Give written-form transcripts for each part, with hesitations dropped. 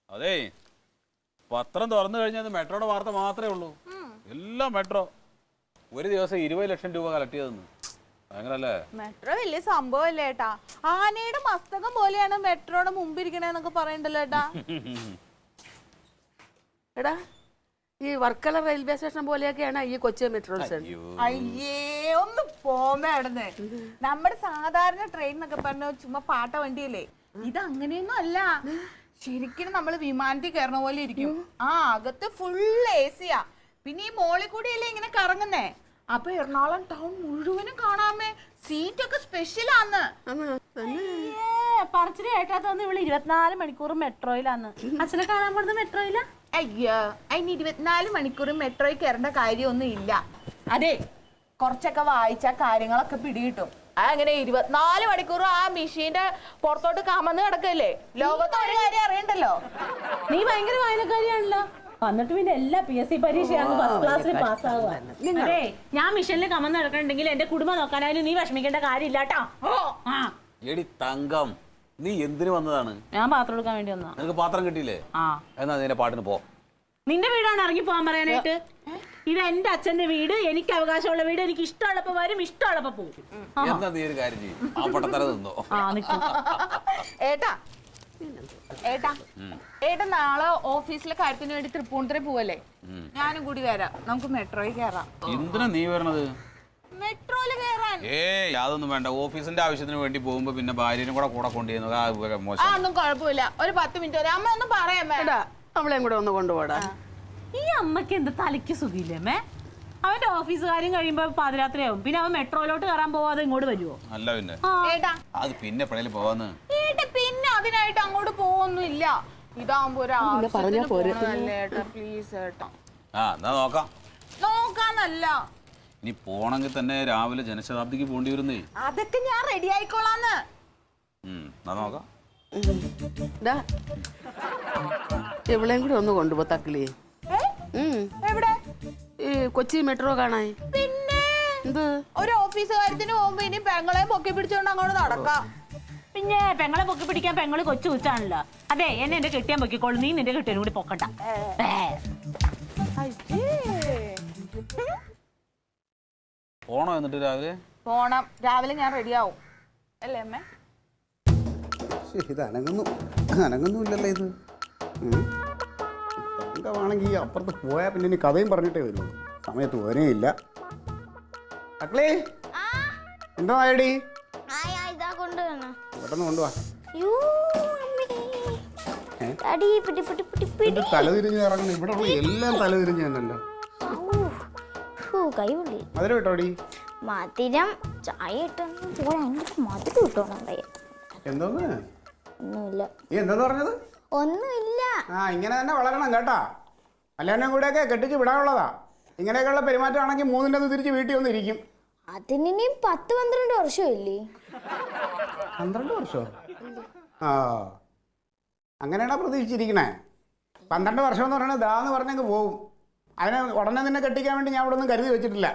അതേ പത്രം തുറന്നു കഴിഞ്ഞാൽ മെട്രോയുടെ വാർത്ത മാത്രമേ ഉള്ളൂ. എല്ലാം മെട്രോ. ഒരു ദിവസം 20 ലക്ഷം രൂപ കളക്ട് ചെയ്തെന്ന്. അങ്ങനല്ലേ? മെട്രോ വലിയ സംഭവല്ലേ ഏട്ടാ. ആനയുടെ മസ്തകം പോലെയാണ് മെട്രോയുടെ മുമ്പിരിക്കണേന്നൊക്കെ പറയണ്ടല്ലോ ഏട്ടാ. എടാ ഈ വർക്കല റെയിൽവേ സ്റ്റേഷൻ പോലെയൊക്കെയാണ് ഈ കൊച്ചി മെട്രോ സ്റ്റേഷൻ. അയ്യേ ഒന്ന് പോമേടന്ന്. നമ്മുടെ സാധാരണ ട്രെയിൻ എന്നൊക്കെ പറഞ്ഞ ചുമ്മാ പാട്ട വണ്ടിയല്ലേ, ഇത് അങ്ങനെയൊന്നും അല്ല. ശരിക്കും നമ്മൾ വിമാനത്തിൽ കയറണ പോലെ ഇരിക്കും. ആ അകത്ത് ഫുൾ AC-യാ. പിന്നെ ഈ മോളിൽ കൂടിയല്ലേ ഇങ്ങനെ കറങ്ങുന്നേ. അപ്പൊ എറണാകുളം ടൗൺ മുഴുവനും കാണാമേ. സീറ്റൊക്കെ സ്പെഷ്യലാന്ന്. പറച്ചില് കേട്ടാത്തോന്ന് ഇവിടെ 24 മണിക്കൂർ മെട്രോയിലാന്ന്. അച്ഛനെ കാണാൻ പോകുന്നത് മെട്രോയിലാ? അയ്യോ അതിന് 24 മണിക്കൂർ മെട്രോയിൽ കയറേണ്ട കാര്യമൊന്നും ഇല്ല. അതെ കുറച്ചൊക്കെ വായിച്ച കാര്യങ്ങളൊക്കെ പിടികിട്ടും. അങ്ങനെ 24 മണിക്കൂറും ആ മെഷീന്റെ പുറത്തോട്ട് കമന്ന് കിടക്കല്ലേ. ലോകത്ത് ഒരു കാര്യം അറിയണ്ടല്ലോ. നീ ഭയങ്കര വായനക്കാരിയാണല്ലോ. വന്നിട്ട് പിന്നെ എല്ലാ PSC പരീക്ഷയാണ് ഫസ്റ്റ് ക്ലാസ്സിൽ പാസ്സാവുക. അതെ ഞാൻ മിഷനിൽ കമന്ന് നടക്കണമെങ്കിൽ എന്റെ കുടുംബം നോക്കാനായാലും നീ വിഷമിക്കേണ്ട കാര്യമില്ല കേട്ടോ. എടി തങ്കം, നീ എന്തിനു വന്നതാണ്? ഞാൻ പാത്രം എടുക്കാൻ വേണ്ടി വന്നാ. നിനക്ക് പാത്രം കിട്ടിയില്ലേ? എന്നാ നിന്റെ പാട്ടിന് പോ. നിന്റെ വീടാണ് ഇറങ്ങി പോകാൻ പറയാനായിട്ട്. ഇത് എന്റെ അച്ഛന്റെ വീട്, എനിക്ക് അവകാശമുള്ള വീട്. എനിക്ക് ഇഷ്ടമുള്ളപ്പോ വരും, ഇഷ്ടമുള്ളപ്പോ പോകും. എന്നാ നീ ഒരു കാര്യം ചെയ്യും, ആ പൊട്ടത്തര നിന്നോ. ഏട്ടാ ഏട്ടാ ഏട്ടാ നാളെ ഓഫീസിലെ കാര്യത്തിന് വേണ്ടി തൃപ്പൂണിത്തുറ പോവല്ലേ? ഞാനും കൂടി വരാം. നമുക്ക് മെട്രോയിൽ കയറാം. എന്തിനാ നീ വരണത്? മെട്രോയില് കയറാൻ. അതൊന്നും വേണ്ട. ഓഫീസിന്റെ ആവശ്യത്തിന് വേണ്ടി പോകുമ്പോ പിന്നെ ഭാര്യനും കൂടെ കൊണ്ടുപോകുന്നത് ഒന്നും കുഴപ്പമില്ല. ഒരു 10 മിനിറ്റ് വരെ അമ്മ ഒന്നും പറയാൻ വേണ്ട. അവളെയും കൂടെ ഒന്ന് കൊണ്ടുപോടാ. ഈ അമ്മക്ക് എന്താ തലയ്ക്ക് സുഖില്ലേ അമ്മേ? അവന്റെ ഓഫീസ് കാര്യം കഴിയുമ്പോ പാതിരാത്രിയാവും. പിന്നെ അവൻ മെട്രോയിലോട്ട് കയറാൻ പോവാതെ ഇങ്ങോട്ട് വരുവോ? അല്ല പിന്നെ ഏട്ടാ അത് പിന്നെ എപ്പോഴേലും പോവാന്ന്. ഏട്ടാ പിന്നെ അതിനായിട്ട് അങ്ങോട്ട് പോവൊന്നുമില്ല. ഇതാവുമ്പോ ഒരു ആവശ്യത്തിന് പോണതല്ലേ ഏട്ടാ. പ്ലീസ് ഏട്ടാ. എന്നാ നോക്കാം. നോക്കാന്നല്ല, ഇനി പോണെങ്കിൽ തന്നെ രാവിലെ ജനശതാബ്ദിക്ക് പോണ്ടി വരുന്നേ. അതൊക്കെ ഞാൻ റെഡി ആയിക്കോളാന്ന്. എന്നാ നോക്കാം. ഇവളെയും കൂടെ ഒന്ന് കൊണ്ടുപോ തക്കിലി. എവിടെ? ഈ കൊച്ചി മെട്രോ കാണാൻ. പിന്നെ എന്ത് ഒരു ഓഫീസ് കാര്യത്തിന് പോകുമ്പോ ഇനി പെങ്ങളെ പൊക്കി പിടിച്ചോണ്ട് അങ്ങോട്ട് നടക്കാം. പിന്നെ പെങ്ങളെ പൊക്കി പിടിക്കാൻ പെങ്ങള് കൊച്ചു കൊച്ചാണല്ലോ. അതെ എന്നെ എന്റെ കെട്ടിയാൻ പൊക്കിക്കോളൂ. നീ നിന്റെ കെട്ടിയാനും കൂടി പൊക്കണ്ട. പോണോ? എന്നിട്ട് രാവിലെ പോണം. രാവിലെ ഞാൻ റെഡി ആവും അല്ലേ അമ്മേ? ഇത് അനങ്ങുന്നില്ലല്ലോ ഇത്. തങ്കമാണെങ്കിൽ അപ്പുറത്ത് പോയാൽ പിന്നെ ഇനി കഥയും പറഞ്ഞിട്ടേ വരുള്ളൂ. സമയത്ത് പോരേ ഇല്ല. അക്കളേ എന്താ ആയടി? പെട്ടെന്ന് കൊണ്ടുവാ. തലതിരിഞ്ഞ് ഇറങ്ങണം. ഇവിടെ ഉള്ള എല്ലാം തലതിരിഞ്ഞ് തന്നല്ലോ. മധുരം ഇട്ടോടി. മധുരം ചായ മധുരം ഇട്ടോണ്ടായ. എന്തോന്ന്? ഒന്നുമില്ല. നീ എന്താന്ന് പറഞ്ഞത്? ഒന്നുമില്ല. ഇങ്ങനെ തന്നെ വളരണം കേട്ടാ. കല്യാണം കൂടെയൊക്കെ കെട്ടിച്ച് വിടാനുള്ളതാ. ഇങ്ങനെയൊക്കെയുള്ള പെരുമാറ്റമാണെങ്കിൽ 3 തിരിച്ച് വീട്ടിൽ വന്ന് ഇരിക്കും. അതിനി 10-12 വർഷമില്ലേ? 12 വർഷമോ? അങ്ങനെയാണോ പ്രതീക്ഷിച്ചിരിക്കണേ? 12 വർഷം എന്ന് പറയുന്നത് ദാന്ന് പറഞ്ഞങ്ങ് പോവും. അതിനെ ഉടനെ നിന്നെ കെട്ടിക്കാൻ വേണ്ടി ഞാൻ ഇവിടെ ഒന്നും കരുതി വെച്ചിട്ടില്ല.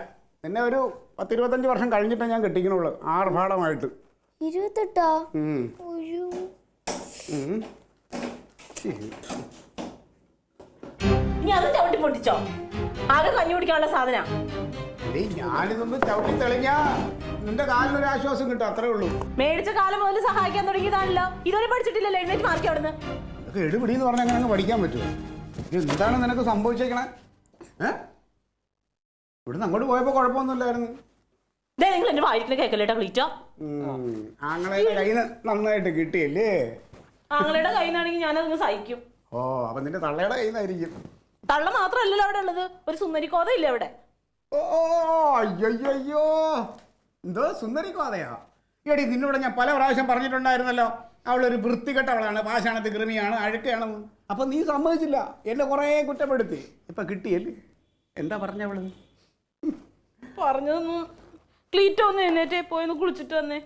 നിന്നെ ഒരു 10-25 വർഷം കഴിഞ്ഞിട്ടേ ഞാൻ കെട്ടിക്കണുള്ളൂ, ആർഭാടമായിട്ട്. 28? നീ അത് ചവിട്ടി പൊട്ടിച്ചോ? ആകെ കഞ്ഞി കുടിക്കാനുള്ള സാധന. ഞാനിതൊന്ന് ചവിട്ടി തെളിഞ്ഞാ നിന്റെ കാലിനൊരു ആശ്വാസം കിട്ടും, അത്രേ ഉള്ളൂ. മേടിച്ച കാലം മുതൽ സഹായിക്കാൻ തുടങ്ങിയതാണല്ലോ. ഇതുവരെ പഠിച്ചിട്ടില്ലല്ലോ. എഴുന്നേറ്റ് മാർക്ക് അവിടുന്ന്. ഇതൊക്കെ എടുപിടി എന്ന് പറഞ്ഞാൽ അങ്ങനെ പഠിക്കാൻ പറ്റുമോ? എന്താണ് നിനക്ക് സംഭവിച്ചേക്കണേ? ഇവിടുന്ന് അങ്ങോട്ട് പോയപ്പോ കുഴപ്പമൊന്നുമില്ലായിരുന്നു. നിങ്ങൾ എന്റെ വായിട്ടിന് കേക്കല്ലേട്ടാ ക്ലീറ്റോ. ആങ്ങളുടെ കയ്യിൽ നിന്ന് നന്നായിട്ട് കിട്ടിയല്ലേ? ആങ്ങളുടെ കയ്യിൽ നിന്നാണെങ്കിൽ ഞാനതൊന്ന് സഹിക്കും. അപ്പൊ നിന്റെ തള്ളയുടെ കയ്യിൽ നിന്നായിരിക്കും. തള്ള മാത്രമല്ലല്ലോ അവിടെ ഉള്ളത്, ഒരു സുന്ദരിക്കോത ഇല്ല അവിടെ. അയ്യോ എന്തോ സുന്ദരിക്കോതയാ? എടി നിന്നോട് ഞാൻ പല പ്രാവശ്യം പറഞ്ഞിട്ടുണ്ടായിരുന്നല്ലോ, അവളൊരു വൃത്തികെട്ടവളാണ്, പാഷാണത്ത് കൃമിയാണ്, അഴുക്കയാണെന്ന്. അപ്പൊ നീ സമ്മതിച്ചില്ല, എന്നെ കുറേ കുറ്റപ്പെടുത്തി. ഇപ്പൊ കിട്ടിയല്ലേ? എന്താ പറഞ്ഞവള്? പറഞ്ഞതൊന്നും ക്ലീറ്റോ ഒന്ന് എഴുന്നേറ്റേ പോയെന്ന് കുളിച്ചിട്ട് വന്നേ.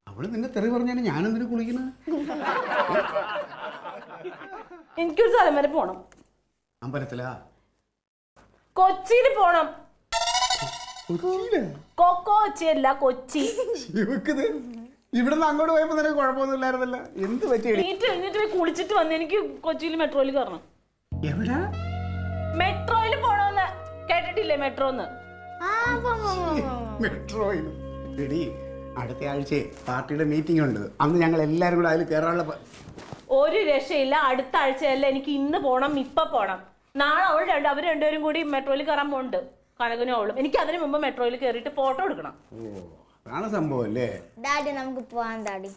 അവള് നിന്നെ തെറി പറഞ്ഞാൽ ഞാനെന്തിനു കുളിക്കണ? എനിക്കൊരു സ്ഥലം വരെ പോണം. അമ്പലത്തിലാ? കൊച്ചിയിൽ പോണം. കൊച്ചി അല്ല, കൊച്ചി. ഇവിടുന്ന് അങ്ങോട്ട് പോയപ്പോ നിനക്ക് കുഴപ്പമൊന്നുമില്ലായിരുന്നല്ലോ. എന്ത് പറ്റിയടി? എന്നിട്ട് പോയി കുളിച്ചിട്ട് വന്ന് എനിക്ക് കൊച്ചിയിൽ മെട്രോയിൽ കയറണം. എവിടാ? മെട്രോയിൽ പോണോന്ന് കേട്ടിട്ടില്ലേ? മെട്രോന്ന് മെട്രോയിൽ. എടി അടുത്ത ആഴ്ച പാർട്ടിയുടെ മീറ്റിംഗ് ഉണ്ട്. അന്ന് ഞങ്ങൾ എല്ലാരും കൂടെ അതിൽ കയറാനുള്ള ഒരു രക്ഷയില്ല. അടുത്ത ആഴ്ചയല്ല, എനിക്ക് ഇന്ന് പോണം, ഇപ്പൊ പോണം. നാളെ അവർ രണ്ടുപേരും കൂടി മെട്രോയിൽ കയറാൻ പോകുന്നുണ്ട്, കനകനും അവളും. എനിക്ക് അതിന് മുമ്പ് മെട്രോയിൽ കയറിയിട്ട് ഫോട്ടോ എടുക്കണം. അതാണ് സംഭവം അല്ലേ? ഡാഡി നമുക്ക് പോവാൻ ഡാഡി.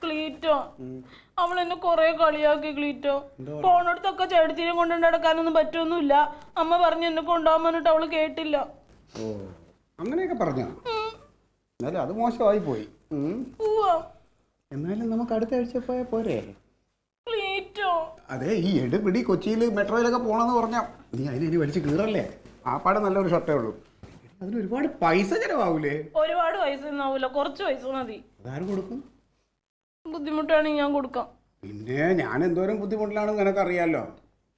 ക്ലീറ്റോ, അവൾ എന്നെ കൊറേ കളിയാക്കി. ക്ലീറ്റോ, പോണടുത്തൊക്കെ ചെടുത്തീരം കൊണ്ടു നടക്കാനൊന്നും പറ്റൊന്നുമില്ല. അമ്മ പറഞ്ഞു എന്നെ കൊണ്ടുപോകാൻ പറഞ്ഞിട്ട് അവള് കേട്ടില്ല. ഓ അങ്ങനെയൊക്കെ പറഞ്ഞോ? എന്നാലും അത് മോശമായി പോയി. എന്നാലും നമുക്ക് അടുത്ത ആഴ്ച പോയാൽ പോരെ? അതെ, ഈ എടുപിടി കൊച്ചിയിൽ മെട്രോയിലൊക്കെ പോണെന്ന് പറഞ്ഞാ നീ അതിന് വലിച്ച് കീറല്ലേ? ആ പാടെ നല്ലൊരു ഷർട്ടേ ഉള്ളൂ. അതിന് ഒരുപാട് പൈസ ചെലവാവൂലേ? ഒരുപാട് പൈസ ഒന്നാവൂല, കുറച്ച് പൈസ മതി. അതാരും കൊടുക്കും? ബുദ്ധിമുട്ടാണെങ്കിൽ ഞാൻ കൊടുക്കാം. പിന്നെ ഞാൻ എന്തോരം ബുദ്ധിമുട്ടിലാണെന്ന് നിനക്കറിയാലോ.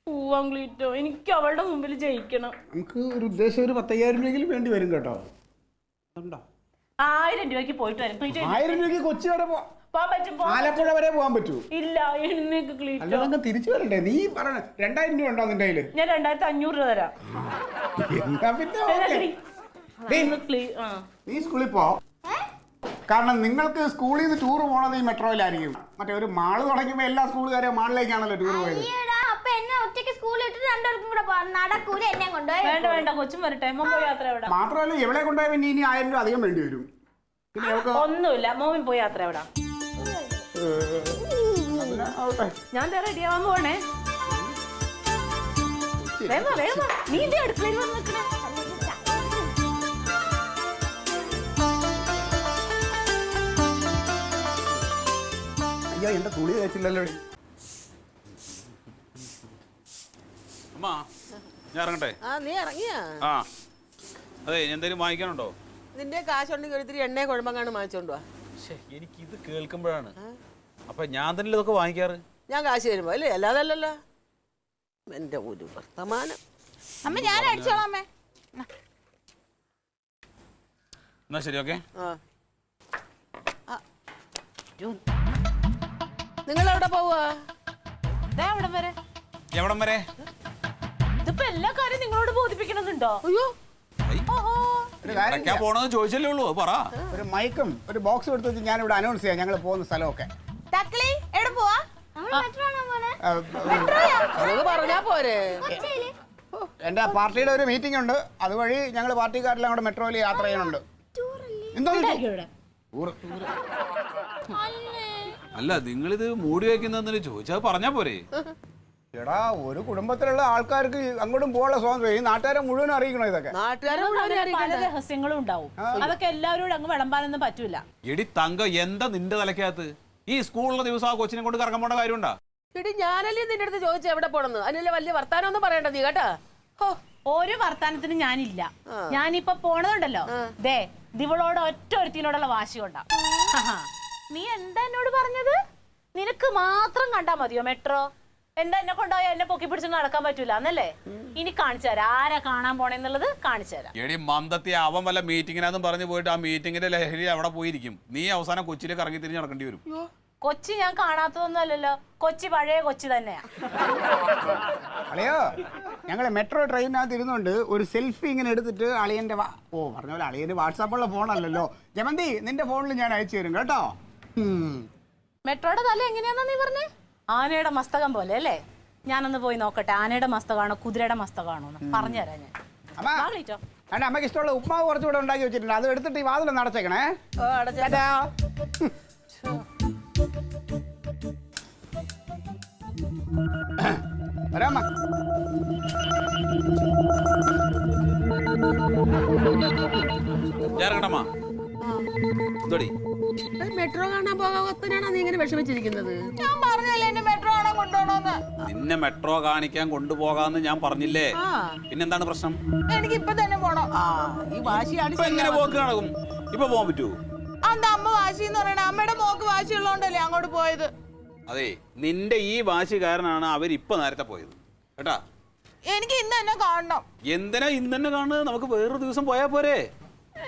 പോവാം ക്ലീറ്റോ, എനിക്ക് അവളുടെ മുമ്പിൽ ജയിക്കണം. നമുക്ക് ഒരു ഉദ്ദേശം ഒരു 10,000 രൂപയെങ്കിലും വേണ്ടി വരും കേട്ടോ. 1000 രൂപയ്ക്ക് പോയിട്ട് വരും. 1000 രൂപയ്ക്ക് കൊച്ചി വരെ പോവാൻ പറ്റും. ആലപ്പുഴ വരെ പോകാൻ പറ്റൂ? ഇല്ല, എന്നേക്ക് ക്ലീറ്റോ. അല്ലാതെ തിരിച്ചു വരണ്ടേ? നീ പറഞ്ഞ 2000 രൂപ ഉണ്ടോ നിന്റെ കയ്യില്? ഞാൻ 2500 രൂപ തരാം. എന്താ പിന്നെ നീ സ്കൂളിൽ പോ. കാരണം നിങ്ങൾക്ക് സ്കൂളിൽ നിന്ന് ടൂർ പോണത് ഈ മെട്രോയിലായിരിക്കും. മറ്റേ ഒരു മാള് തുടങ്ങിയപ്പോ എല്ലാ സ്കൂളുകാരും മാളിലേക്കാണല്ലോ ടൂർ പോയത്. വേണ്ട, കൊച്ചും വരട്ടെ. മോൻ യാത്ര എവിടെ? മാത്രമല്ല എവിടെ കൊണ്ടുപോയ പിന്നെ ഇനി 1000 രൂപ അധികം വേണ്ടി വരും. പിന്നെ ഒന്നുമില്ല, മോൻ പോയി യാത്ര എവിടെ? ഞാൻ റെഡിയാവാൻ പോണേ. നീ ഇതേ അടുക്കളയിൽ വന്ന് നിൽക്കണേ. അയ്യോ എന്റെ തുണി വെച്ചില്ലല്ലോ. അമ്മ ഞാൻ ഇറങ്ങട്ടെ? നീ ഇറങ്ങിയാ? ആ അതെ, എന്തെങ്കിലും വാങ്ങിക്കാനുണ്ടോ? നിന്റെ കാശുണ്ടെങ്കിൽ ഒത്തിരി എണ്ണ കുഴമ്പങ്ങാണ് വാങ്ങിച്ചോണ്ട് വാ. എനിക്ക് ഇത് കേൾക്കുമ്പോഴാണ്. അപ്പൊ ഞാൻ തന്നെ ഇതൊക്കെ വാങ്ങിക്കാറ്. ഞാൻ കാശ് തരുമ്പോ അല്ലേ, അല്ലാതെ അല്ലല്ലോ. എന്റെ ഒരു വർത്തമാനം. അമ്മ ഞാൻ അടിച്ചോളാം അമ്മേ. എന്നാ ശരി, ഓക്കെ. നിങ്ങൾ എവിടെ പോവാ? എവിടം വരെ? എവിടം വരെ? ഇതിപ്പോ എല്ലാ കാര്യം നിങ്ങളോട് ബോധിപ്പിക്കണമെന്നുണ്ടോ? അയ്യോ, പോണെന്ന് ചോദിച്ചല്ലേ ഉള്ളൂ, പറ. ഒരു മൈക്കും ഒരു ബോക്സും എടുത്ത് വെച്ച് ഞാൻ ഇവിടെ അനൗൺസ് ചെയ്യാം ഞങ്ങൾ പോകുന്ന സ്ഥലമൊക്കെ. എവിടെ പോവാ? പറഞ്ഞാ പോരെ. എന്റെ പാർട്ടിയുടെ ഒരു മീറ്റിംഗ് ഉണ്ട്, അതുവഴി ഞങ്ങൾ പാർട്ടിക്കാരെല്ലാം കൂടെ മെട്രോയിൽ യാത്ര ചെയ്യുന്നുണ്ട്. എന്തോ അല്ല, നിങ്ങളിത് മൂടി വയ്ക്കുന്നതെന്ന് ചോദിച്ചാൽ പറഞ്ഞാ പോരെ? എടാ, ഒരു കുടുംബത്തിലുള്ള ആൾക്കാർക്ക് അങ്ങോട്ടും പോകാനുള്ള സ്വാതന്ത്ര്യം ഈ നാട്ടുകാരെ മുഴുവൻ അറിയിക്കണം. ഇതൊക്കെ പല രഹസ്യങ്ങളും ഉണ്ടാവും. അതൊക്കെ എല്ലാവരോടും അങ്ങ് വിളമ്പാനൊന്നും പറ്റൂല. എടി തങ്കം, എന്താ നിന്റെ തലക്കകത്ത്? ഈ സ്കൂളിലെ ദിവസം ആ കൊച്ചിനെ കൊണ്ട് കറങ്ങാൻ പോണ്ട കാര്യമുണ്ടാ? എടി ഞാനല്ലേ നിന്റെ അടുത്ത് ചോദിച്ചു എവിടെ പോണെന്ന്. അതിനല്ലേ വലിയ വർത്താനം ഒന്നും പറയണ്ട നീ കേട്ടാ. ഒരു വർത്താനത്തിനും ഞാനില്ല. ഞാനിപ്പൊ പോണതുണ്ടല്ലോ, ദേ ദിവളോട് ഒറ്റ ഒരുത്തിനോടുള്ള വാശി കൊണ്ടാ. നീ എന്താ എന്നോട് പറഞ്ഞത്? നിനക്ക് മാത്രം കണ്ടാ മതിയോ മെട്രോ? എന്താ എന്നെ കൊണ്ടുപോയാ എന്നെ പൊക്കി പിടിച്ച് നടക്കാൻ പറ്റൂല എന്നല്ലേ? ഇനി കാണിച്ചു തരാം ആരാ കാണാൻ പോണെന്നുള്ളത്. കാണിച്ചു തരാം. എടി മന്ദത്തി, അവൻ വല്ല മീറ്റിങ്ങിനാന്നും പറഞ്ഞു പോയിട്ട് ആ മീറ്റിങ്ങിന്റെ ലഹരി അവിടെ പോയിരിക്കും. നീ അവസാനം കൊച്ചിയിലേക്ക് ഇറങ്ങി തിരിഞ്ഞ് നടക്കേണ്ടി വരും. കൊച്ചി ഞാൻ കാണാത്തതൊന്നും അല്ലല്ലോ. കൊച്ചി പഴയ കൊച്ചി തന്നെയാ. അളിയോ, ഞങ്ങൾ മെട്രോ ട്രെയിനകത്ത് ഇരുന്നുകൊണ്ട് ഒരു സെൽഫി ഇങ്ങനെ എടുത്തിട്ട് അളിയന്റെ പറഞ്ഞ പോലെ അളിയന്റെ വാട്സാപ്പുള്ള ഫോണല്ലല്ലോ. ജമന്തി, നിന്റെ ഫോണിൽ ഞാൻ അയച്ചു തരും കേട്ടോ. മെട്രോയുടെ തല എങ്ങനെയാന്നാ നീ പറഞ്ഞേ? ആനയുടെ മസ്തകം പോലെ അല്ലേ? ഞാനൊന്ന് പോയി നോക്കട്ടെ, ആനയുടെ മസ്തകമാണോ കുതിരയുടെ മസ്തകമാണോ എന്ന് പറഞ്ഞു തരാം ഞാൻ. അമ്മക്ക് ഇഷ്ടമുള്ള ഉപ്മാവ് കുറച്ചുകൂടെ ഉണ്ടാക്കി വെച്ചിട്ടുണ്ട്, അത് എടുത്തിട്ട് ഈ വാതിലൊന്ന് അടച്ചേക്കണേ. വരാമ്മ. മെട്രോ കാണാൻ പോകാത്തനാണോ നീ ഇങ്ങനെ വിഷമിച്ചിരിക്കുന്നത്? ഞാൻ പറഞ്ഞല്ലേ എന്നെ മെട്രോ കാണാൻ കൊണ്ടുപോകണോന്ന്. നിന്നെ മെട്രോ കാണിക്കാൻ കൊണ്ടുപോകാന്ന് ഞാൻ പറഞ്ഞില്ലേ? പിന്നെന്താണ് പ്രശ്നം? എനിക്ക് ഇപ്പൊ തന്നെ പോണം. ഈ വാശിയാണ്. എങ്ങനെ പോക്ക് നടക്കും? ഇപ്പൊ പോകാൻ പറ്റുമോ? അന്താ അമ്മ വാശി എന്ന് പറയണ? അമ്മയുടെ മോക്ക് വാശി ഉള്ളതുകൊണ്ടല്ലേ അങ്ങോട്ട് പോയത്. അതെ, നിന്റെ ഈ വാശി കാരണമാണ് അവരിപ്പൊ നേരത്തെ പോയത് കേട്ടാ. എനിക്ക് ഇന്ന് തന്നെ കാണണം. എന്തിനാ ഇന്ന് തന്നെ കാണുന്നത്? നമുക്ക് വേറൊരു ദിവസം പോയാ പോരെ?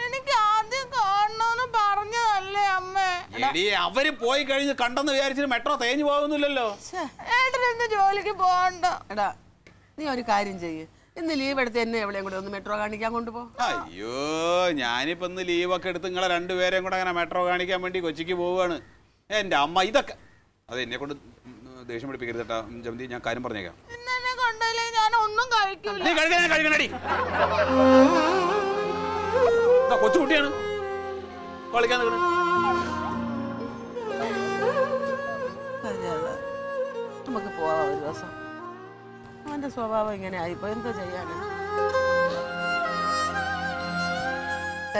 എനിക്ക് ആദ്യം കാണണം. കാണണമെന്ന് പറഞ്ഞതല്ലേ അമ്മേ? എടി അവര് പോയി കഴിഞ്ഞ് കണ്ടെന്ന് വിചാരിച്ചിട്ട് മെട്രോ തേഞ്ഞു പോകുന്നില്ലല്ലോ. ഏട്ടനെന്ത് ജോലിക്ക് പോകണ്ട? എടാ നീ ഒരു കാര്യം ചെയ്യ്, ഇന്ന് ലീവ് എടുത്ത് എന്നെ എവിടെയും കൂടെ ഒന്ന് മെട്രോ കാണിക്കാൻ കൊണ്ടുപോ. അയ്യോ, ഞാനിപ്പോ ഇന്ന് ലീവൊക്കെ എടുത്ത് നിങ്ങളെ രണ്ടുപേരെയും കൂടെ അങ്ങനെ മെട്രോ കാണിക്കാൻ വേണ്ടി കൊച്ചിക്ക് പോവുകയാണ്. എൻ്റെ അമ്മ ഇതൊക്കെ അത് എന്നെ കൊണ്ട് ദേഷ്യം പിടിപ്പിക്കരുത് കേട്ടാ ജമന്തി. ഞാൻ കാര്യം പറഞ്ഞേക്കാം. ഇന്നെന്നെ കണ്ടല്ലേ ഞാൻ ഒന്നും കഴിക്കില്ല. നീ കഴിക്കണടി. കൊച്ചുകുട്ടിയാണ് കളിക്കാൻ നിൽക്കണേ. നമുക്ക് പോവാം ഒരു ദിവസം. അവന്റെ സ്വഭാവം ഇങ്ങനെ ആയിപ്പോ എന്തോ ചെയ്യാനാ?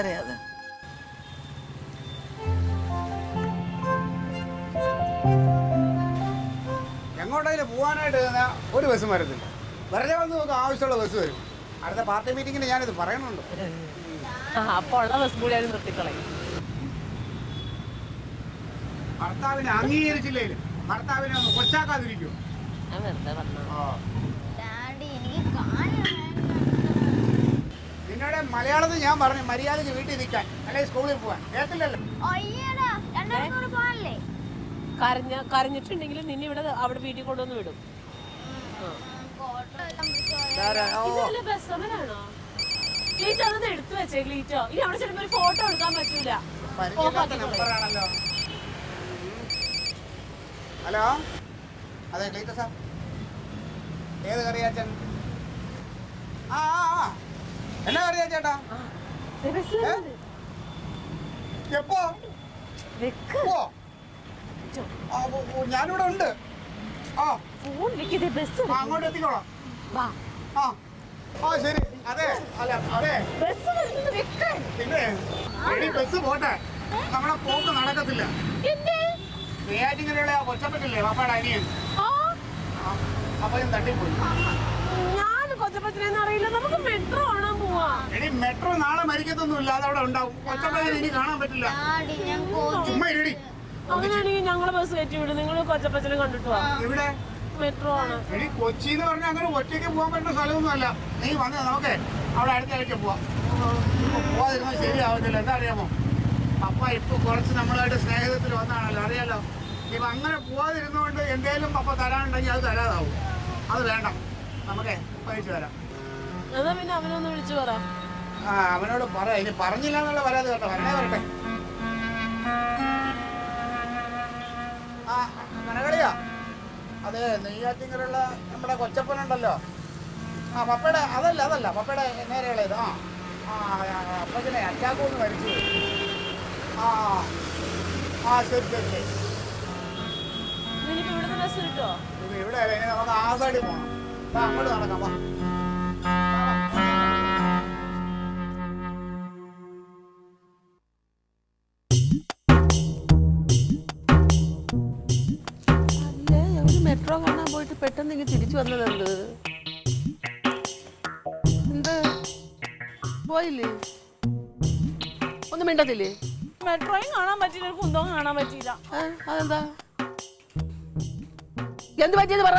അറിയാതെ എങ്ങോട്ടെങ്കിലും പോകാനായിട്ട് ഒരു ബസ്സും വരത്തില്ല. വെറുതെ വന്ന് നോക്കുക, ആവശ്യമുള്ള ബസ് വരും. അടുത്ത പാർട്ടി മീറ്റിങ്ങിന് ഞാനിത് പറയണുണ്ട്. അപ്പൊ ഉള്ള ബസ് കൂടി അവർ നിർത്തിക്കളയും. ഭർത്താവിനെ അംഗീകരിച്ചില്ലേലും ഭർത്താവിനെ ഒന്ന് കൊച്ചാക്കാതിരിക്കും. ഡാഡി എനിക്ക് കാണണം. നിന്നോട് മലയാളത്തിൽ ഞാൻ പറഞ്ഞു മര്യാദയ്ക്ക് വീട്ടിൽ നിൽക്കാൻ, അല്ലെങ്കിൽ സ്കൂളിൽ പോകാൻ. കേട്ടില്ലല്ലോ. അയ്യടാ, രണ്ടാമതും കൂടെ പോകാനല്ലേ? കരഞ്ഞിട്ടുണ്ടെങ്കിൽ നിന്നെ ഇവിടെ അവിടെ വീട്ടിൽ കൊണ്ടുവന്ന് വിടും. എടുത്തു വെച്ചേ ഗ്ലീറ്റോ. ഇനി അവിടെ ചെല്ലുമ്പോ ഒരു ഫോട്ടോ എടുക്കാൻ പറ്റൂല. പരിചയമില്ലാത്ത നമ്പറാണല്ലോ. ഹലോ, അതെ ക്ലീറ്റ സാർ. ഏത് കറിയാച്ചൻ? ആ എന്നാ കറിയാ ചേട്ടാ? എപ്പോ? ഞാനിവിടെ ഉണ്ട്. അങ്ങോട്ട് എത്തിക്കോളാം. ആ ശരി. അതെ അല്ല അതെ പിന്നെ എടി ബസ് പോട്ടെ, നമ്മളെ പോക്ക് നടക്കത്തില്ല. നെയ്യാറ്റിൻകരയുള്ള കൊച്ചപ്പറ്റില്ലേ പാപ്പാടെ അനിയൻ, അപ്പൊ ഞാൻ തട്ടിപ്പോയി. ഞാൻ കൊച്ചപ്പച്ചനെന്ന് അറിയില്ല. നമുക്ക് മെട്രോ കാണാൻ പോവാ. എടി മെട്രോ നാളെ മരിക്കത്തൊന്നുമില്ല, അതവിടെ ഉണ്ടാവും. കൊച്ചപ്പനെ ഇനി കാണാൻ പറ്റില്ല. ഡാഡി ഞാൻ ചുമ്മാ ഇരടി. അങ്ങനെയാണെങ്കിൽ ഞങ്ങളെ ബസ് കയറ്റി വിടും. നിങ്ങൾ കൊച്ചപ്പച്ചനെ കണ്ടിട്ട് പോവാ. ഇവിടെ മെട്രോ ആണ്. എടി കൊച്ചി എന്ന് പറഞ്ഞാൽ അങ്ങനെ ഒറ്റയ്ക്ക് പോകാൻ പറ്റുന്ന സ്ഥലമൊന്നും അല്ല. നീ വന്നേ, നമുക്ക് അവിടെ അടുത്ത ആഴ്ച പോവാം. പോവാതിരുന്നാൽ ശരിയാവത്തില്ല. എന്താ അറിയാമോ, പപ്പ ഇപ്പൊ കുറച്ച് നമ്മളായിട്ട് സ്നേഹിതത്തിൽ വന്നാണല്ലോ, അറിയാലോ. ഇപ്പൊ അങ്ങനെ പോവാതിരുന്നുകൊണ്ട് എന്തേലും പപ്പ തരാനുണ്ടെങ്കിൽ അത് തരാതാവും. അത് വേണ്ട, നമുക്കേ പഴിച്ചു തരാം. എന്നാ പിന്നെ അവനൊന്ന് വിളിച്ചു പറ. അവനോട് പറയാം. ഇനി പറഞ്ഞില്ല എന്നുള്ള വരാതെ കേട്ടോ, വരണേ വരട്ടെ. മനകളിയാ, അതെ നെയ്യാറ്റിങ്കലുള്ള നമ്മുടെ കൊച്ചപ്പനുണ്ടല്ലോ. പപ്പയുടെ അതല്ല പപ്പയുടെ നേരെയുള്ളത്. അപ്പച്ചനെ അറ്റാക്കൊന്ന് മരിച്ചു. ശരി ശരി ശരി. നിനക്ക് ഇവിടുന്ന് ബസ് കിട്ടുമോ? ഇവിടെ ഇനി നമുക്ക് ആ സൈഡിൽ പോകണം. അങ്ങോട്ട് നടക്കാം. വാ. മെട്രോ കാണാൻ പോയിട്ട് പെട്ടെന്ന് ഇങ്ങനെ തിരിച്ചു വന്നതെന്ത്? എന്ത് പോയില്ലേ? ഒന്നും മിണ്ടത്തില്ലേ? മെട്രോയും കാണാൻ പറ്റില്ല, കുന്തവും കാണാൻ പറ്റിയില്ല. അതെന്താ? എന്ത് പറ്റിയത് പറ.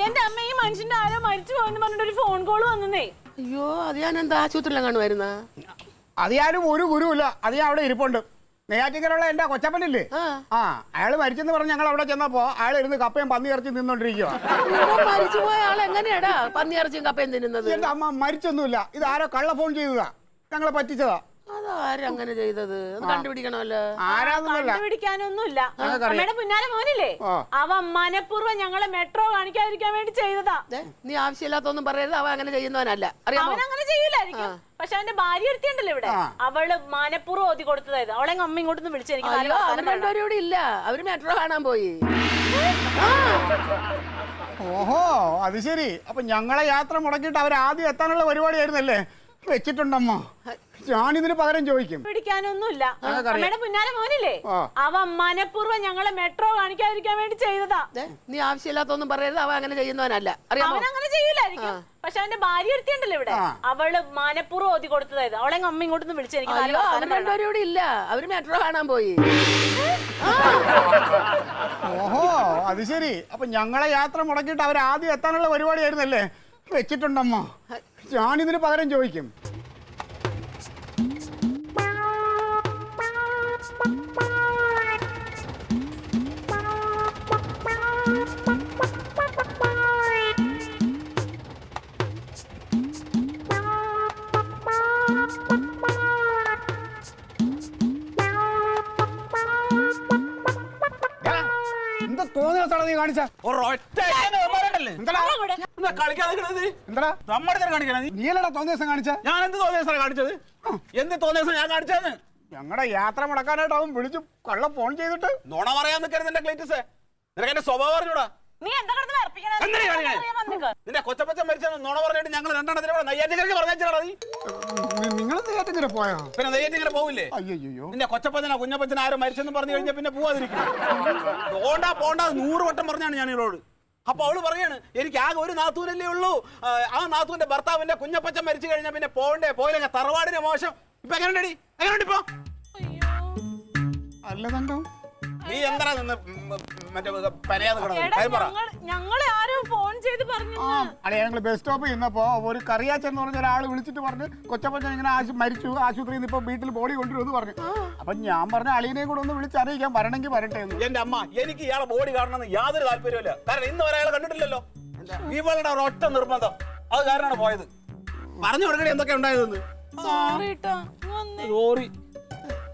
എന്റെ അമ്മ ഈ മനുഷ്യന്റെ ആരോ മരിച്ചു പോയെന്ന് പറഞ്ഞിട്ട് ഒരു ഫോൺ കോൾ വന്നേ. അയ്യോ, അത് ഞാൻ എന്താ ആശുപത്രിയിലും കാണുമായിരുന്ന? അത് ഞാനും ഒരു ഗുരുവില്ല. അത് ഞാൻ അവിടെ ഇരിപ്പുണ്ട്. നെയ്യാറ്റിൻകരയുള്ള എന്റെ കൊച്ചപ്പനില്ലേ, അയാള് മരിച്ചെന്ന് പറഞ്ഞ് ഞങ്ങൾ അവിടെ ചെന്നപ്പോ അയാൾ ഇരുന്ന് കപ്പയും പന്നി ഇറച്ചി തിന്നോണ്ടിരിക്കുക. മരിച്ചുപോയ ആൾ എങ്ങനെയാടാ പന്നി ഇറച്ചിയും കപ്പയും തിന്നുന്നത്? എന്റെ അമ്മ മരിച്ചൊന്നുമില്ല. ഇത് ആരോ കള്ള ഫോൺ ചെയ്തതാ, ഞങ്ങളെ പറ്റിച്ചതാ. അതാരങ്ങനെ ചെയ്തത് കണ്ടുപിടിക്കണമല്ലോ. കണ്ടുപിടിക്കാനൊന്നുമില്ല. അമ്മയുടെ പുന്നാര മോനില്ലേ, അവൻ മനഃപൂർവ്വം ഞങ്ങളെ മെട്രോ കാണിക്കാതിരിക്കാൻ വേണ്ടി ചെയ്തതാ. നീ ആവശ്യമില്ലാത്തൊന്നും പറയരുത്. അവൻ അങ്ങനെ ചെയ്യുന്നവനല്ല, അറിയാമോ? അവൻ അങ്ങനെ ചെയ്യൂലായിരിക്കും. പക്ഷെ അവന്റെ ഭാര്യ ഒരുത്തിയുണ്ടല്ലോ ഇവിടെ, അവള് മനഃപൂർവ്വം ഓതി കൊടുത്തതായത്. അവളെ അമ്മ ഇങ്ങോട്ടൊന്ന് വിളിച്ചെനിക്ക്. അവർ രണ്ടുപേരും ഇവിടെ ഇല്ല, അവര് മെട്രോ കാണാൻ പോയി. ഓഹോ, അത് ശരി. അപ്പൊ ഞങ്ങളെ യാത്ര മുടക്കിയിട്ട് അവർ ആദ്യം എത്താനുള്ള പരിപാടിയായിരുന്നല്ലേ? വെച്ചിട്ടുണ്ടമ്മ, ഞാനിതിന് പകരം ചോദിക്കും. പിടിക്കാനൊന്നുമില്ല. അമ്മയുടെ പുന്നാര മോനില്ലേ, അവൻ മനഃപൂർവ്വം ഞങ്ങളെ മെട്രോ കാണിക്കാതിരിക്കാൻ വേണ്ടി ചെയ്തതാ. നീ ആവശ്യമില്ലാത്തൊന്നും പറയരുത്. അവൻ അങ്ങനെ ചെയ്യുന്നവനല്ല, അറിയാമോ? അവൻ അങ്ങനെ ചെയ്യൂലായിരിക്കും. പക്ഷെ അവന്റെ ഭാര്യ ഒരുത്തിയുണ്ടല്ലോ ഇവിടെ, അവള് മനഃപൂർവ്വം ഓതി കൊടുത്തതായത്. അവളെ അമ്മ ഇങ്ങോട്ടൊന്ന് വിളിച്ചെനിക്ക്. അവർ രണ്ടുപേരും ഇവിടെ ഇല്ല, അവര് മെട്രോ കാണാൻ പോയി. ഓഹോ, അത് ശരി. അപ്പൊ ഞങ്ങളെ യാത്ര മുടക്കിയിട്ട് അവർ ആദ്യം എത്താനുള്ള പരിപാടിയായിരുന്നല്ലേ? വെച്ചിട്ടുണ്ടമ്മ, ഞാനിതിന് പകരം ചോദിക്കും. തോന്നിയ സ്ഥലം നീ കാണിച്ച എന്താ നമ്മുടെ കാണിക്കണ നീ നീലടാ തോന്നിയ ദിവസം കാണിച്ച ഞാൻ എന്ത് തോന്നിയ ദിവസം കാണിച്ചത് എന്ത് തോന്നിയ ദിവസം ഞാൻ കാണിച്ചത് ഞങ്ങളുടെ യാത്ര മുടക്കാനായിട്ട് അവൻ വിളിച്ചു കള്ള ഫോൺ ചെയ്തിട്ട് നുണ പറയാൻ നിൽക്കരുത് എന്റെ ക്ലീറ്റസ് നിനക്ക് എന്റെ സ്വഭാവം അറിഞ്ഞൂടാ നീ എന്താ കിടന്ന് വിറപ്പിക്കണേ? എന്തിനാ ഈ കാണിക്കണേ? അറിയാൻ വന്നിക്ക്. നിന്റെ കൊച്ചപ്പച്ച മരിച്ചെന്ന് നുണ പറഞ്ഞിട്ട് ഞങ്ങൾ രണ്ടെണ്ണത്തിന് കൂടെ നെയ്യാറ്റിക്കരക്ക് പറഞ്ഞാ നീ നിങ്ങൾ നെയ്യാറ്റിങ്കര പോയോ പിന്നെ നെയ്യാറ്റിക്കര പോവില്ലേ അയ്യോ നിന്റെ കൊച്ചപ്പച്ചനോ കുഞ്ഞപ്പച്ചനോ ആരും മരിച്ചെന്ന് പറഞ്ഞു കഴിഞ്ഞാൽ പിന്നെ പോവാതിരിക്കും പോണ്ട 100 വട്ടം പറഞ്ഞാണ് ഞാൻ ഇവളോട്. അപ്പൊ അവള് പറയാണ് എനിക്ക് ആകെ ഒരു നാത്തൂനല്ലേ ഉള്ളൂ, ആ നാത്തൂന്റെ ഭർത്താവിന്റെ കുഞ്ഞപ്പച്ചൻ മരിച്ചു കഴിഞ്ഞാൽ പിന്നെ പോകണ്ടേ, പോയില്ലെങ്കിൽ തറവാടിന് മോശം. ഇപ്പൊ എങ്ങനെയുണ്ടടി, എങ്ങനെയുണ്ട് ഇപ്പൊ? അല്ല കണ്ടോ നീ എന്താ നിന്ന് മറ്റേ പനയാതെ എടാ, ഞങ്ങളെ ആരോ ഫോൺ ചെയ്ത് പറഞ്ഞു. അല്ലെ ഞങ്ങൾ ബസ് സ്റ്റോപ്പിൽ നിന്നപ്പോ ഒരു കറിയാച്ചൻ എന്ന് പറഞ്ഞ ഒരാൾ വിളിച്ചിട്ട് പറഞ്ഞു കൊച്ചപ്പച്ചൻ ഇങ്ങനെ മരിച്ചു, ആശുപത്രിയിൽ നിന്ന് ഇപ്പൊ വീട്ടിൽ ബോഡി കൊണ്ടുവരുമെന്ന് പറഞ്ഞു. അപ്പൊ ഞാൻ പറഞ്ഞ അളിയനെ കൂടെ ഒന്ന് വിളിച്ചറിയിക്കാൻ വരണമെങ്കിൽ വരട്ടെ എന്ന്. എന്റെ അമ്മ എനിക്ക് ഇയാളെ ബോഡി കാണണമെന്ന് യാതൊരു താല്പര്യമില്ല. കാരണം ഇന്ന് വരെ അയാളെ കണ്ടിട്ടില്ലല്ലോ. ഇവളുടെ ഒരൊറ്റ നിർബന്ധം, അത് കാരണമാണ് പോയത്. പറഞ്ഞു കൊടുക്കണേ എന്തൊക്കെ ഉണ്ടായതെന്ന്. സോറി,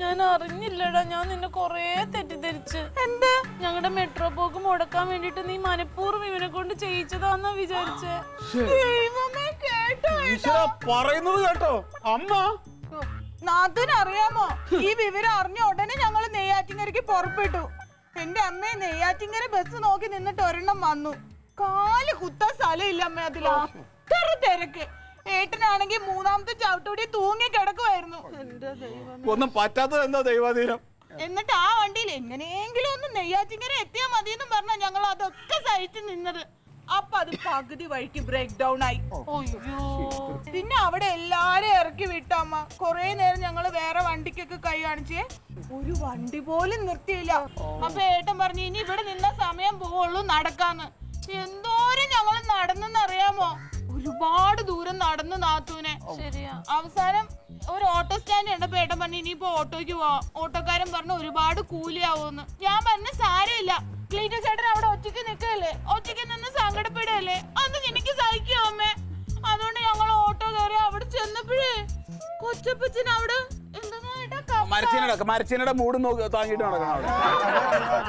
ഞാൻ അറിഞ്ഞില്ലടാ, ഞാൻ നിന്നെ കൊറേ തെറ്റിദ്ധരിച്ച്. എന്താ ഞങ്ങളുടെ മെട്രോ പോക്ക് മുടക്കാൻ വേണ്ടിട്ട് നീ മനഃപൂർവ്വം ഇവനെ കൊണ്ട് ചെയ്യിച്ചതാന്നാ വിചാരിച്ചേ. ദൈവമേ, കേട്ടോ പറയുന്നത് കേട്ടോ അമ്മ. നാത്തൂന് അറിയാമോ, ഈ വിവരം അറിഞ്ഞ ഉടനെ ഞങ്ങള് നെയ്യാറ്റിങ്കരക്ക് പുറപ്പെട്ടു. എന്റെ അമ്മയെ നെയ്യാറ്റിങ്കര ബസ് നോക്കി നിന്നിട്ട് ഒരെണ്ണം വന്നു. കാല് കുത്താൻ സ്ഥലമില്ല അമ്മ, അതിലാ തിരക്ക്. ഏട്ടനാണെങ്കിൽ 3ാമത്തെ ചവിട്ടുകൂടി തൂങ്ങി കിടക്കുമായിരുന്നു. ഒന്നും പറ്റാത്തത് എന്താ ദൈവാധീനം. എന്നിട്ട് ആ വണ്ടിയിൽ എങ്ങനെയെങ്കിലും ഒന്ന് നെയ്യാറ്റിങ്കര എത്തിയാ മതിയെന്നും പറഞ്ഞാ ഞങ്ങൾ അതൊക്കെ സഹിച്ചു നിന്നത്. അപ്പൊ അത് പകുതി വഴിക്ക് ബ്രേക്ക് ഡൗൺ ആയി. പിന്നെ അവിടെ എല്ലാരും ഇറക്കി വിട്ടമ്മ. കൊറേ നേരം ഞങ്ങള് വേറെ വണ്ടിക്കൊക്കെ കൈ കാണിച്ചേ, ഒരു വണ്ടി പോലും നിർത്തിയില്ല. അപ്പൊ ഏട്ടൻ പറഞ്ഞു ഇനി ഇവിടെ നിന്ന സമയം പോവുള്ളൂ, നടക്കാന്ന്. എന്തോരം ഞങ്ങൾ നടന്നെന്നറിയാമോ, ഒരുപാട് ദൂരം നടന്നു നാത്തൂനെ. ശരിയാ. അവസാനം ഒരു ഓട്ടോ സ്റ്റാൻഡ് കണ്ടപ്പോ ഏട്ടൻ പറഞ്ഞു ഇനിയിപ്പോ ഓട്ടോയ്ക്ക് പോവാം. ഓട്ടോക്കാരൻ പറഞ്ഞു ഒരുപാട് കൂലിയാവൂന്ന്. ഞാൻ പറഞ്ഞു സാരമില്ല, ക്ലീറ്റോ ചേട്ടൻ അവിടെ ഒറ്റയ്ക്ക് നിൽക്കല്ലേ, ഒറ്റയ്ക്ക് നിന്ന് സങ്കടപ്പെടുകയല്ലേ, അത് എനിക്ക് സഹിക്കും അമ്മേ. അതുകൊണ്ട് ഞങ്ങൾ ഓട്ടോ കയറി അവിടെ ചെന്നപ്പോഴേ കൊച്ചപ്പച്ചൻ അവിടെ മരച്ചീനയുടെ മൂട് നോക്കി താങ്ങിട്ട് നടക്കണം അവിടെ.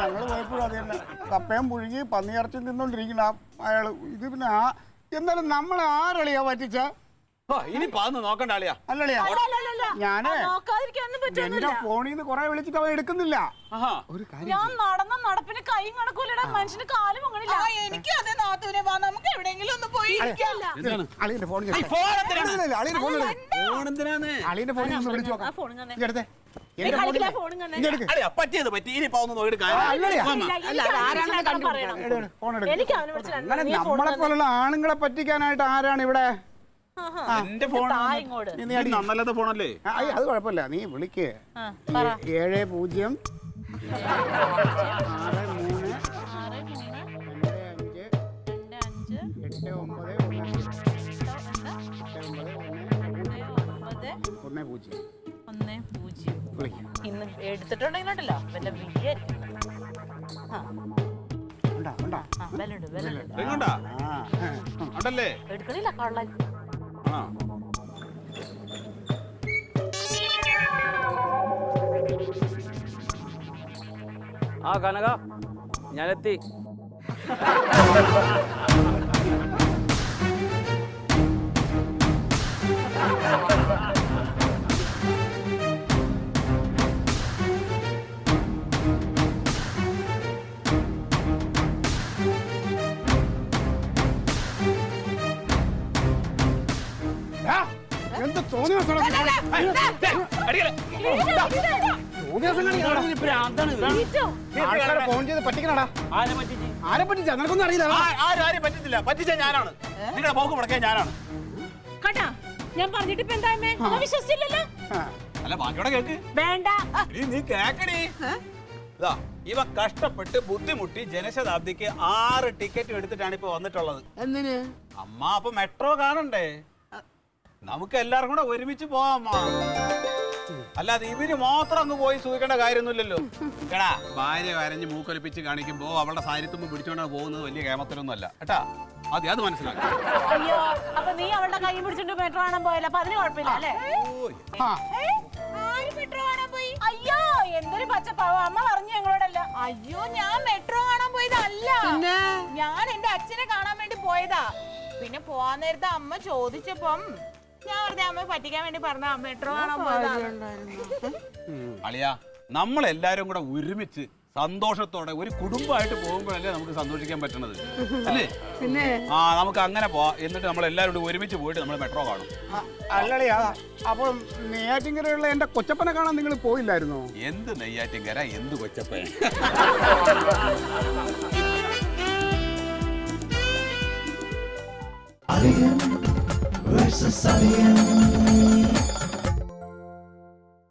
ഞങ്ങള് പോയപ്പോഴും അത് തന്നെ, കപ്പയും പുഴുങ്ങി പന്നിയിറച്ചി തിന്നോണ്ടിരിക്കുന്ന അയാള്. ഇത് പിന്നെ എന്നാലും നമ്മളെ ആരളിയാ പറ്റിച്ച? ഇനി പാന്ന് നോക്കണ്ട ആളിയാ. അല്ലളിയാ, ഞാന് നോക്കാതിരിക്കാനൊന്നും പറ്റുന്നില്ല. എന്റെ ഫോണിൽ നിന്ന് കുറെ വിളിച്ചിട്ട് അവൻ എടുക്കുന്നില്ല. ഒരു ഞാൻ നടന്ന നടപ്പിന് കൈയും കണക്കൂലടാ, മനുഷ്യന് കാലും അങ്ങണില്ല. എനിക്ക് അതെ നാത്തൂനെ വാ, നമുക്ക് എവിടെയെങ്കിലും ഒന്ന് പോയി ഇരിക്കാല്ലോ. അളിയന്റെ ഫോൺ അളിയന്റെ ഫോൺ ഒന്ന് വിളിച്ചു നോക്കാം. എടുത്തേ, എന്റെ അളിയാ പറ്റിയത് പറ്റി, ഇനി പാന്ന് നോക്കിയിട്ട് ഫോൺ എടുക്കും. അങ്ങനെ നമ്മളെ പോലുള്ള ആണുങ്ങളെ പറ്റിക്കാനായിട്ട് ആരാണ് ഇവിടെ? എന്റെ ഫോൺ നന്നല്ലാത്ത ഫോണല്ലേ. അത് കുഴപ്പമില്ല, നീ വിളിക്ക്. 70 63 ഇന്ന് എടുത്തിട്ടുണ്ടെങ്കിലോ വല്ല വിധിയായിരിക്കും. ഉണ്ടല്ലേ എടുക്കണില്ല കള്ളൻ. ആ കനക, ഞാനെത്തി. എന്ത് തോന്നിയ ഫോൺ ചെയ്ത് പറ്റിക്കണടാ. ആരെ പറ്റിച്ച നിനക്കൊന്നും അറിയില്ല. ആരും പറ്റത്തില്ല, പറ്റിച്ച ഞാനാണ്. നിങ്ങളുടെ പോക്ക് മുടക്കിയ ഞാനാണ്. കേട്ടാ, ഞാൻ പറഞ്ഞിട്ട് ഇപ്പൊ എന്താ വിശ്വസിച്ചില്ലല്ലോ. അല്ല ബാക്കിയോടെ കേക്ക് വേണ്ട. നീ കേക്കടി. ഇവ കഷ്ടപ്പെട്ട് ബുദ്ധിമുട്ടി ജനശതാബ്ദിക്ക് 6 ടിക്കറ്റ് എടുത്തിട്ടാണ് ഇപ്പൊ വന്നിട്ടുള്ളത്. എന്തിന്? അമ്മ അപ്പൊ മെട്രോ കാണണ്ടേ, നമുക്ക് എല്ലാവർക്കും കൂടെ ഒരുമിച്ച് പോവാം. അല്ലാതെ ഇവര് മാത്രം അങ്ങ് പോയി സൂഹിക്കേണ്ട കാര്യമൊന്നുമില്ലല്ലോ. കേടാ, ഭാര്യ കരഞ്ഞ് മൂക്കൊലിപ്പിച്ച് കാണിക്കുമ്പോ അവളുടെ സാരിത്തുമ്പ് പിടിച്ചോണ്ടാണ് പോകുന്നത് വലിയ കേമത്തിലൊന്നും അല്ല കേട്ടാ. അത് മനസ്സിലാക്കി. അയ്യോ, അപ്പൊ നീ അവളുടെ കൈ പിടിച്ചിട്ട് മെട്രോ കാണാൻ പോയല്ലോ, അപ്പൊ അതിന് കുഴപ്പമില്ല അല്ലേ? മെട്രോ കാണാൻ പോയി? അയ്യോ, എന്തൊരു പച്ചപ്പാവോ, അമ്മ പറഞ്ഞു ഞങ്ങളോടല്ല. അയ്യോ, ഞാൻ മെട്രോ കാണാൻ പോയതല്ല. കൊച്ചപ്പനെ കാണാൻ വേണ്ടി പോയതാ. പിന്നെ പോവാൻ നേരത്തെ അമ്മ ചോദിച്ചപ്പം ഞാൻ വെറുതെ അമ്മയെ പറ്റിക്കാൻ വേണ്ടി പറഞ്ഞ മെട്രോ കാണാൻ പോയതാ. അളിയാ നമ്മളെല്ലാരും കൂടെ ഒരുമിച്ച് സന്തോഷത്തോടെ ഒരു കുടുംബമായിട്ട് പോകുമ്പോഴല്ലേ നമുക്ക് സന്തോഷിക്കാൻ പറ്റണത് അല്ലേ? പിന്നെ നമുക്ക് അങ്ങനെ പോവാം. എന്നിട്ട് നമ്മൾ എല്ലാവരും കൂടി ഒരുമിച്ച് പോയിട്ട് നമ്മൾ മെട്രോ കാണും. അല്ലളിയാ, അപ്പം നെയ്യാറ്റിൻകരയുള്ള എന്റെ കൊച്ചപ്പനെ കാണാൻ നിങ്ങൾ പോയില്ലായിരുന്നോ? എന്ത് നെയ്യാറ്റിൻകര, എന്ത് കൊച്ചപ്പൻ. Alien versus Alien.